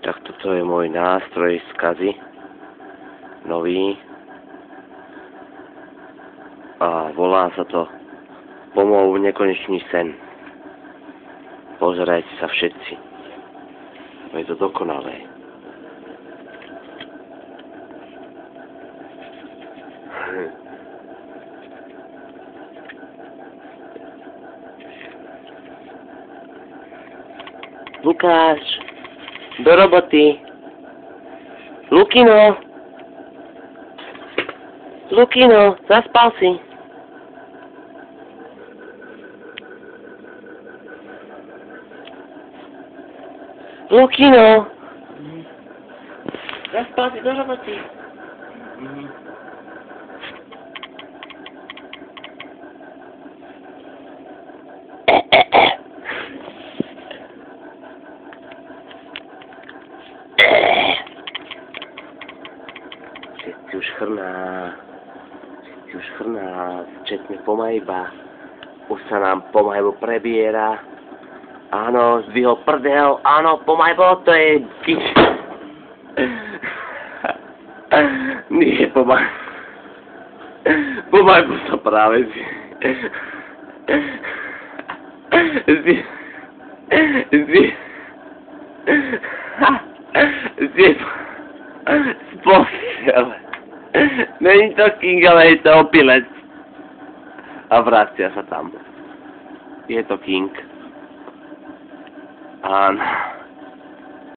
Tak toto je môj nástroj skazy. Nový. A volá sa to Pomov nekonečný sen. Pozerajte sa všetci. Je to dokonalé. Lukáš, do roboty. Lukino, zaspal si. Lukino, zaspal si, do roboty. Všetci už chrná, včetne Pomajba. Už sa nám Pomajbo prebiera. Áno, zdvihol prdel, áno, Pomajbo, to je pič. Nie, Pomajbo sa práve z postele. Není to King, ale je to opilec. A vracia sa tam. Je to King. Áno.